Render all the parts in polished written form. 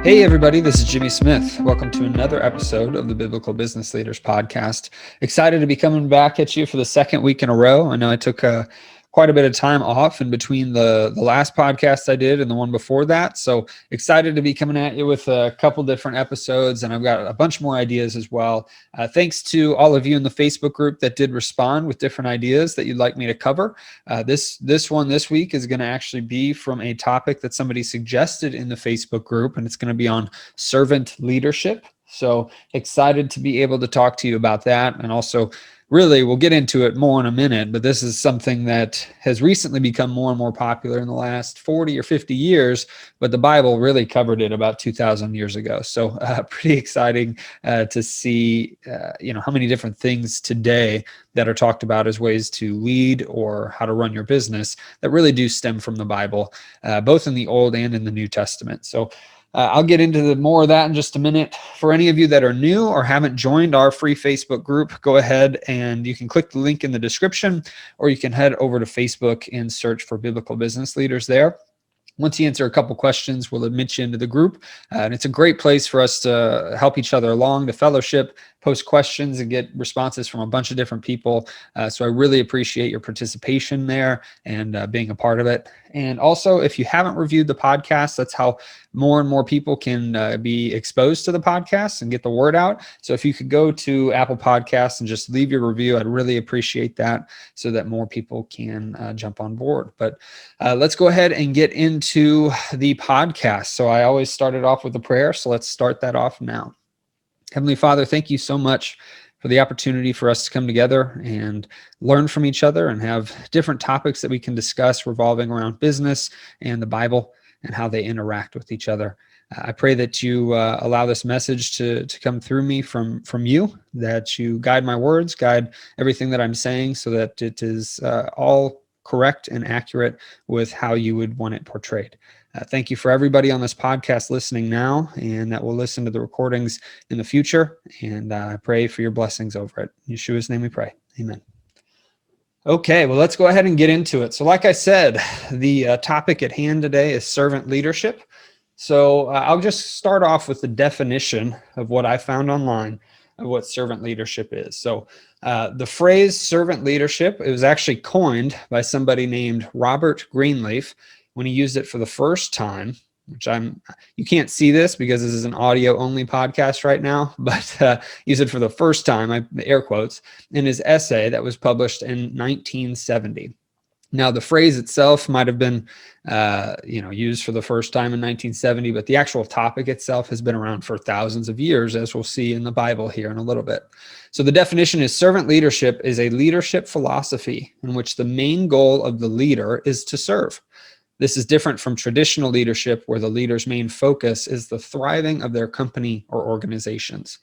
Hey everybody, this is Jimmy Smith. Welcome to another episode of the Biblical Business Leaders Podcast. Excited to be coming back at you for the second week in a row. I know I took quite a bit of time off in between the last podcast I did and the one before that. So excited to be coming at you with a couple different episodes, and I've got a bunch more ideas as well. Thanks to all of you in the Facebook group that did respond with different ideas that you'd like me to cover. This one this week is going to actually be from a topic that somebody suggested in the Facebook group, and it's going to be on servant leadership. So excited to be able to talk to you about that. And also, really, we'll get into it more in a minute, but this is something that has recently become more and more popular in the last 40 or 50 years, but the Bible really covered it about 2,000 years ago. So pretty exciting to see, how many different things today that are talked about as ways to lead or how to run your business that really do stem from the Bible, both in the Old and in the New Testament. So I'll get into more of that in just a minute. For any of you that are new or haven't joined our free Facebook group, go ahead and you can click the link in the description, or you can head over to Facebook and search for Biblical Business Leaders there. Once you answer a couple questions, we'll admit you into the group. And it's a great place for us to help each other along, to fellowship, post questions, and get responses from a bunch of different people. So I really appreciate your participation there and being a part of it. And also, if you haven't reviewed the podcast, that's how more and more people can be exposed to the podcast and get the word out. So if you could go to Apple Podcasts and just leave your review, I'd really appreciate that so that more people can jump on board. But let's go ahead and get into the podcast. So I always started off with a prayer, so let's start that off now. Heavenly Father, thank you so much for the opportunity for us to come together and learn from each other and have different topics that we can discuss revolving around business and the Bible and how they interact with each other. I pray that you allow this message to come through me from you, that you guide my words, guide everything that I'm saying so that it is all correct and accurate with how you would want it portrayed. Thank you for everybody on this podcast listening now and that will listen to the recordings in the future. And I pray for your blessings over it. In Yeshua's name we pray. Amen. Okay, well, let's go ahead and get into it. So like I said, the topic at hand today is servant leadership. So I'll just start off with the definition of what I found online of what servant leadership is. So the phrase servant leadership, it was actually coined by somebody named Robert Greenleaf when he used it for the first time, which you can't see this because this is an audio only podcast right now, but used it for the first time, air quotes, in his essay that was published in 1970. Now, the phrase itself might have been, used for the first time in 1970, but the actual topic itself has been around for thousands of years, as we'll see in the Bible here in a little bit. So the definition is servant leadership is a leadership philosophy in which the main goal of the leader is to serve. This is different from traditional leadership, where the leader's main focus is the thriving of their company or organizations.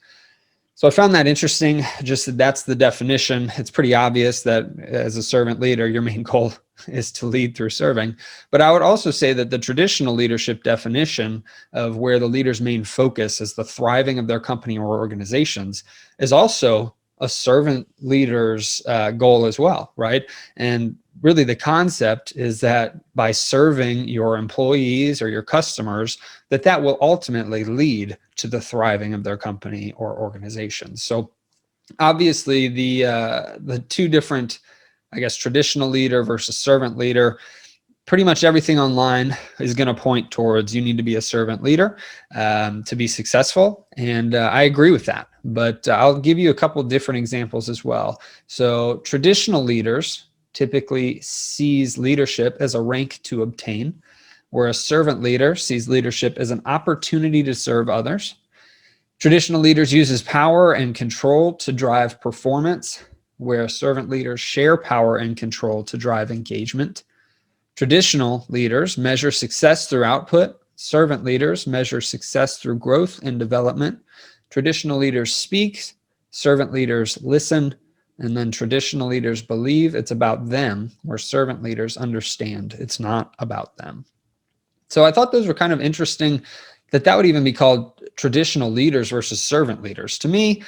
So I found that interesting, just that that's the definition. It's pretty obvious that as a servant leader, your main goal is to lead through serving. But I would also say that the traditional leadership definition of where the leader's main focus is the thriving of their company or organizations is also a servant leader's goal as well, right? And really the concept is that by serving your employees or your customers, that will ultimately lead to the thriving of their company or organization. So obviously the two different, traditional leader versus servant leader, pretty much everything online is going to point towards you need to be a servant leader to be successful. And I agree with that, but I'll give you a couple different examples as well. So traditional leaders typically sees leadership as a rank to obtain, where a servant leader sees leadership as an opportunity to serve others. Traditional leaders uses power and control to drive performance, where servant leaders share power and control to drive engagement. Traditional leaders measure success through output. Servant leaders measure success through growth and development. Traditional leaders speak. Servant leaders listen. And then traditional leaders believe it's about them, where servant leaders understand it's not about them. So I thought those were kind of interesting that would even be called traditional leaders versus servant leaders. To me,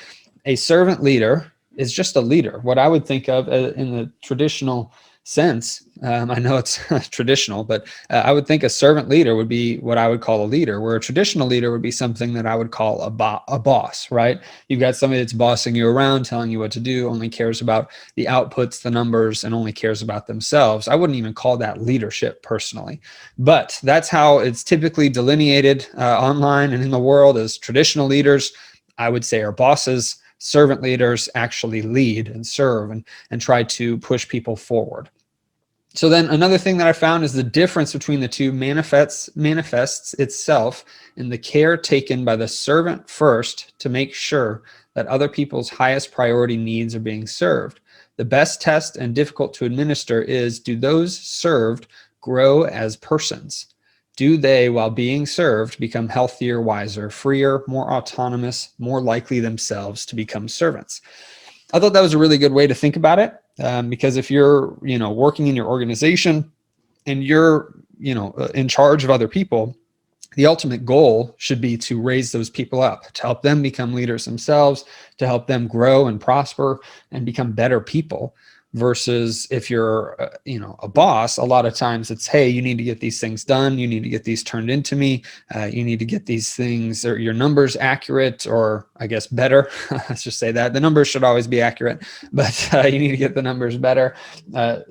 a servant leader is just a leader. What I would think of in the traditional sense. I know it's traditional, but I would think a servant leader would be what I would call a leader, where a traditional leader would be something that I would call a boss, right? You've got somebody that's bossing you around, telling you what to do, only cares about the outputs, the numbers, and only cares about themselves. I wouldn't even call that leadership personally, but that's how it's typically delineated online and in the world as traditional leaders, I would say, are bosses. Servant leaders actually lead and serve and try to push people forward. So then another thing that I found is the difference between the two manifests itself in the care taken by the servant first to make sure that other people's highest priority needs are being served. The best test and difficult to administer is, do those served grow as persons? Do they, while being served, become healthier, wiser, freer, more autonomous, more likely themselves to become servants? I thought that was a really good way to think about it, because if you're, working in your organization and you're, in charge of other people, the ultimate goal should be to raise those people up, to help them become leaders themselves, to help them grow and prosper and become better people. Versus if you're, a boss, a lot of times it's, hey, you need to get these things done. You need to get these turned into me. You need to get these things or your numbers accurate, or I guess better. Let's just say that the numbers should always be accurate, but you need to get the numbers better.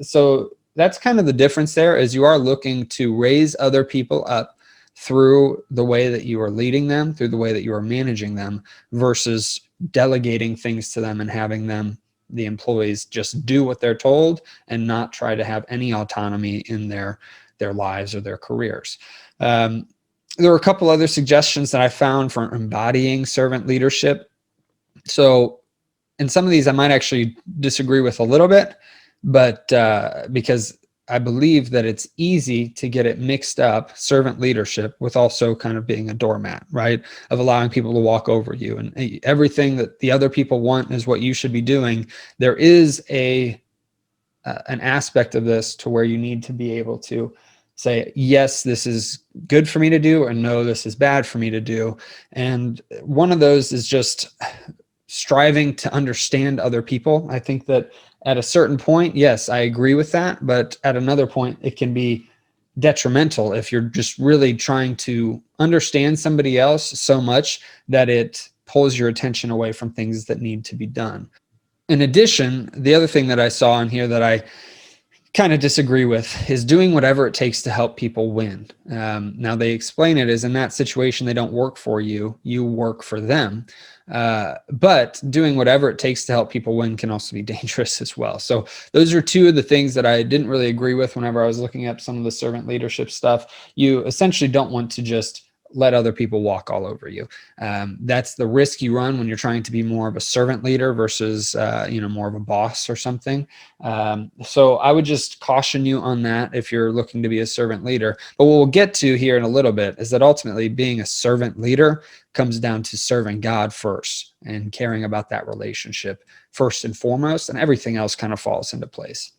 So that's kind of the difference there, is you are looking to raise other people up through the way that you are leading them, through the way that you are managing them, versus delegating things to them and having them, the employees, just do what they're told and not try to have any autonomy in their lives or their careers. There were a couple other suggestions that I found for embodying servant leadership. So in some of these, I might actually disagree with a little bit, but because I believe that it's easy to get it mixed up, servant leadership, with also kind of being a doormat, right? Of allowing people to walk over you, and everything that the other people want is what you should be doing. There is an aspect of this to where you need to be able to say, yes, this is good for me to do, or no, this is bad for me to do. And one of those is just striving to understand other people. I think that at a certain point, yes, I agree with that. But at another point, it can be detrimental if you're just really trying to understand somebody else so much that it pulls your attention away from things that need to be done. In addition, the other thing that I saw in here that I kind of disagree with is doing whatever it takes to help people win. Now they explain it as, in that situation, they don't work for you, you work for them. But doing whatever it takes to help people win can also be dangerous as well. So those are two of the things that I didn't really agree with whenever I was looking at some of the servant leadership stuff. You essentially don't want to just let other people walk all over you. That's the risk you run when you're trying to be more of a servant leader versus, more of a boss or something. So I would just caution you on that if you're looking to be a servant leader. But what we'll get to here in a little bit is that ultimately being a servant leader comes down to serving God first and caring about that relationship first and foremost, and everything else kind of falls into place.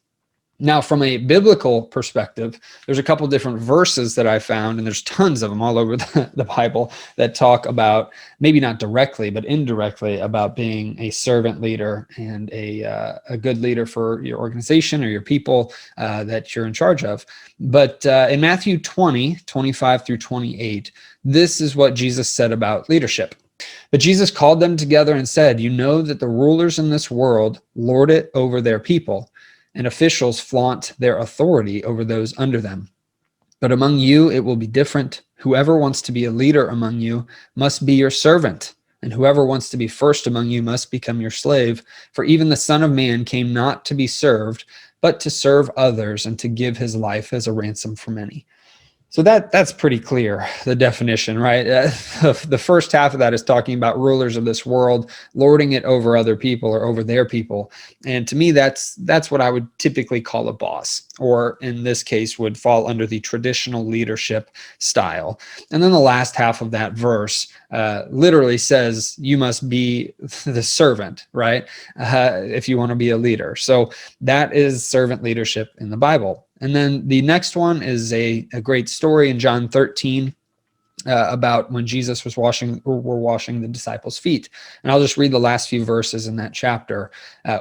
Now, from a biblical perspective, there's a couple different verses that I found, and there's tons of them all over the Bible that talk about, maybe not directly, but indirectly, about being a servant leader and a good leader for your organization or your people that you're in charge of. But in Matthew 20:25 through 28, this is what Jesus said about leadership. But Jesus called them together and said, "You know that the rulers in this world lord it over their people, and officials flaunt their authority over those under them. But among you, it will be different. Whoever wants to be a leader among you must be your servant, and whoever wants to be first among you must become your slave. For even the Son of Man came not to be served, but to serve others and to give his life as a ransom for many." So that's pretty clear, the definition, right? The first half of that is talking about rulers of this world lording it over other people or over their people. And to me, that's what I would typically call a boss, or in this case would fall under the traditional leadership style. And then the last half of that verse literally says you must be the servant, right? If you want to be a leader. So that is servant leadership in the Bible. And then the next one is a great story in John 13. about when Jesus was were washing the disciples' feet. And I'll just read the last few verses in that chapter.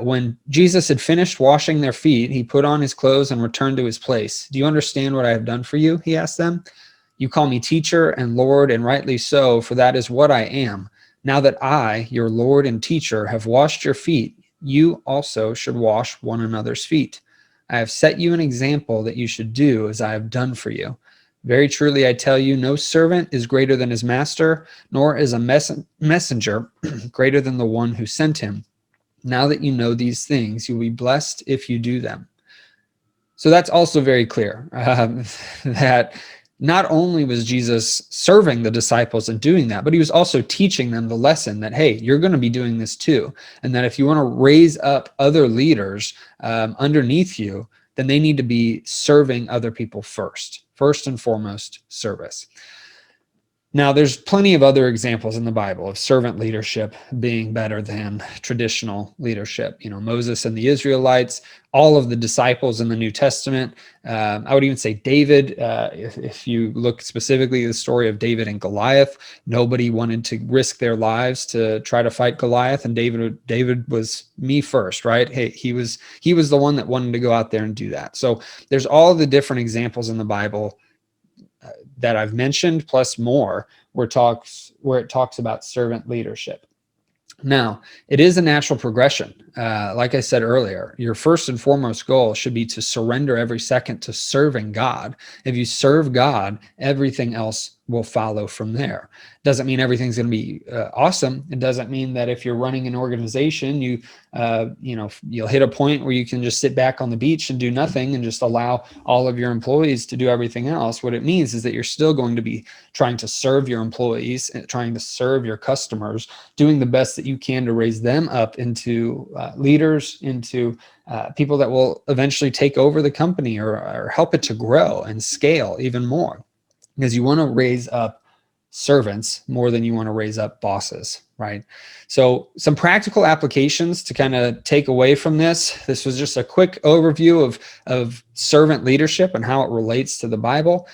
When Jesus had finished washing their feet, he put on his clothes and returned to his place. Do you understand what I have done for you? He asked them. You call me teacher and Lord, and rightly so, for that is what I am. Now that I, your Lord and teacher, have washed your feet, you also should wash one another's feet. I have set you an example that you should do as I have done for you. Very truly, I tell you, no servant is greater than his master, nor is a messenger greater than the one who sent him. Now that you know these things, you'll be blessed if you do them. So that's also very clear that not only was Jesus serving the disciples and doing that, but he was also teaching them the lesson that, hey, you're going to be doing this too. And that if you want to raise up other leaders underneath you, then they need to be serving other people first and foremost, service. Now, there's plenty of other examples in the Bible of servant leadership being better than traditional leadership. Moses and the Israelites, all of the disciples in the New Testament. I would even say David. If you look specifically at the story of David and Goliath, nobody wanted to risk their lives to try to fight Goliath, and David was me first, right? Hey, he was the one that wanted to go out there and do that. So there's all the different examples in the Bible that I've mentioned, plus more, where it talks about servant leadership. Now, it is a natural progression. Like I said earlier, your first and foremost goal should be to surrender every second to serving God. If you serve God, everything else will follow from there. Doesn't mean everything's going to be awesome. It doesn't mean that if you're running an organization, you'll hit a point where you can just sit back on the beach and do nothing and just allow all of your employees to do everything else. What it means is that you're still going to be trying to serve your employees and trying to serve your customers, doing the best that you can to raise them up into leaders, into people that will eventually take over the company or help it to grow and scale even more. Because you want to raise up servants more than you want to raise up bosses, right? So some practical applications to kind of take away from this. This was just a quick overview of servant leadership and how it relates to the Bible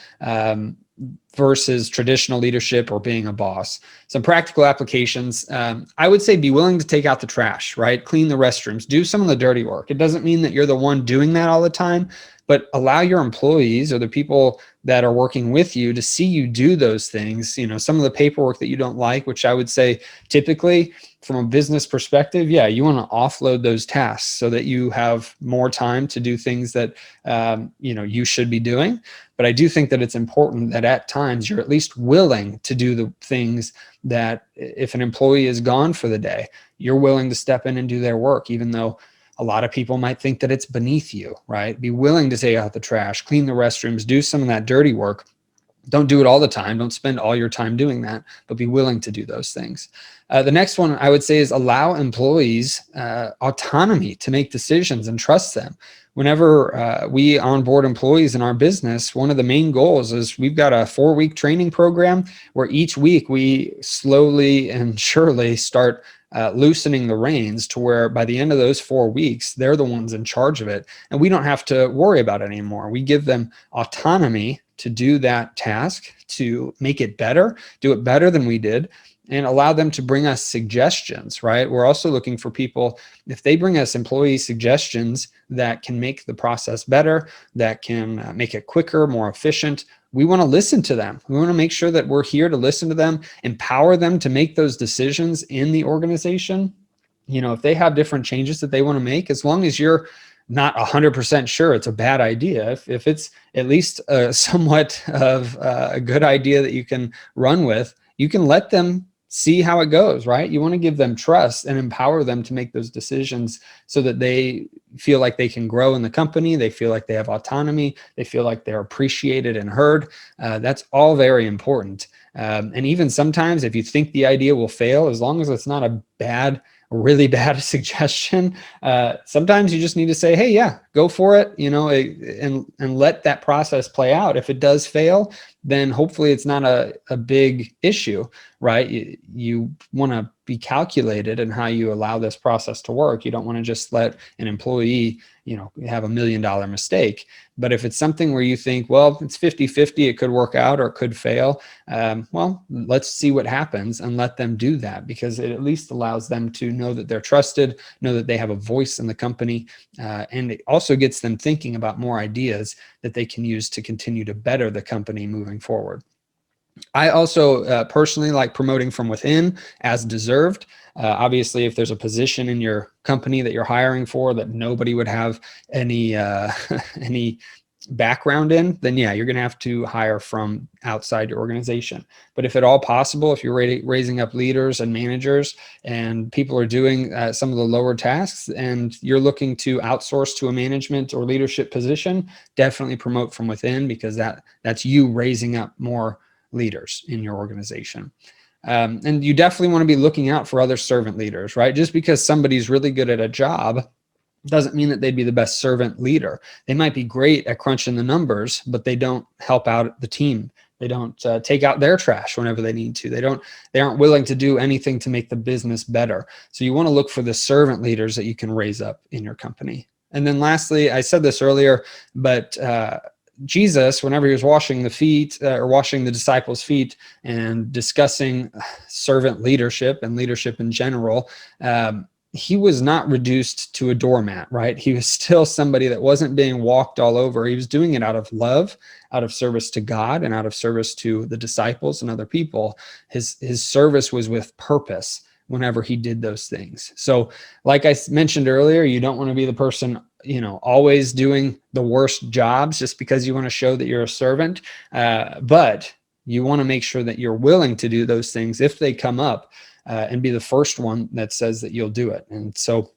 versus traditional leadership or being a boss. Some practical applications. I would say be willing to take out the trash, right? Clean the restrooms, do some of the dirty work. It doesn't mean that you're the one doing that all the time, but allow your employees or the people that are working with you to see you do those things. Some of the paperwork that you don't like, which I would say typically from a business perspective, you want to offload those tasks so that you have more time to do things that, you should be doing. But I do think that it's important that at times you're at least willing to do the things that if an employee is gone for the day, you're willing to step in and do their work, even though a lot of people might think that it's beneath you, right? Be willing to take out the trash, clean the restrooms, do some of that dirty work. Don't do it all the time. Don't spend all your time doing that, but be willing to do those things. The next one I would say is allow employees autonomy to make decisions and trust them. Whenever we onboard employees in our business, one of the main goals is we've got a 4-week training program where each week we slowly and surely start loosening the reins to where by the end of those 4 weeks, they're the ones in charge of it. And we don't have to worry about it anymore. We give them autonomy to do that task, to make it better, do it better than we did, and allow them to bring us suggestions, right? We're also looking for people, if they bring us employee suggestions that can make the process better, that can make it quicker, more efficient, we want to listen to them. We want to make sure that we're here to listen to them, empower them to make those decisions in the organization. If they have different changes that they want to make, as long as you're not 100% sure it's a bad idea, if it's at least somewhat of a good idea that you can run with, you can let them see how it goes, right? You want to give them trust and empower them to make those decisions so that they feel like they can grow in the company. They feel like they have autonomy. They feel like they're appreciated and heard. That's all very important. And even sometimes if you think the idea will fail, as long as it's not a really bad suggestion, sometimes you just need to say, hey, yeah, go for it, and let that process play out. If it does fail, then hopefully it's not a big issue, right? You want to be calculated in how you allow this process to work. You don't want to just let an employee, have $1 million mistake. But if it's something where you think, well, it's 50-50, it could work out or it could fail, well, let's see what happens and let them do that, because it at least allows them to know that they're trusted, know that they have a voice in the company, and it also gets them thinking about more ideas that they can use to continue to better the company moving forward. I also personally like promoting from within as deserved. Obviously, if there's a position in your company that you're hiring for that nobody would have any any background in, then yeah, you're going to have to hire from outside your organization. But if at all possible, if you're raising up leaders and managers and people are doing some of the lower tasks and you're looking to outsource to a management or leadership position, definitely promote from within, because that's you raising up more leaders in your organization. And you definitely want to be looking out for other servant leaders, right? Just because somebody's really good at a job doesn't mean that they'd be the best servant leader. They might be great at crunching the numbers, but they don't help out the team. They don't take out their trash whenever they need to. They aren't willing to do anything to make the business better. So you want to look for the servant leaders that you can raise up in your company. And then lastly, I said this earlier, but Jesus, whenever he was washing the feet or washing the disciples' feet and discussing servant leadership and leadership in general, he was not reduced to a doormat, right? He was still somebody that wasn't being walked all over. He was doing it out of love, out of service to God, and out of service to the disciples and other people. His service was with purpose whenever he did those things. So like I mentioned earlier, you don't want to be the person, always doing the worst jobs just because you want to show that you're a servant. But you want to make sure that you're willing to do those things if they come up, and be the first one that says that you'll do it. And so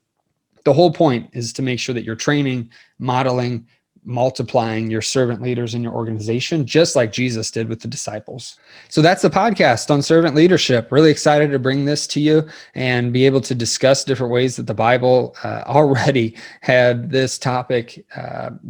the whole point is to make sure that you're training, modeling, multiplying your servant leaders in your organization, just like Jesus did with the disciples. So that's the podcast on servant leadership. Really excited to bring this to you and be able to discuss different ways that the Bible already had this topic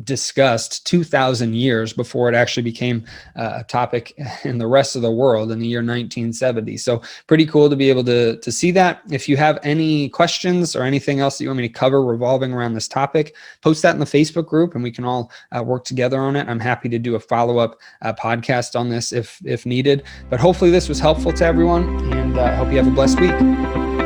discussed 2,000 years before it actually became a topic in the rest of the world in the year 1970. So pretty cool to be able to see that. If you have any questions or anything else that you want me to cover revolving around this topic, post that in the Facebook group and we can all work together on it. I'm happy to do a follow-up podcast on this if needed. But hopefully this was helpful to everyone, and I hope you have a blessed week.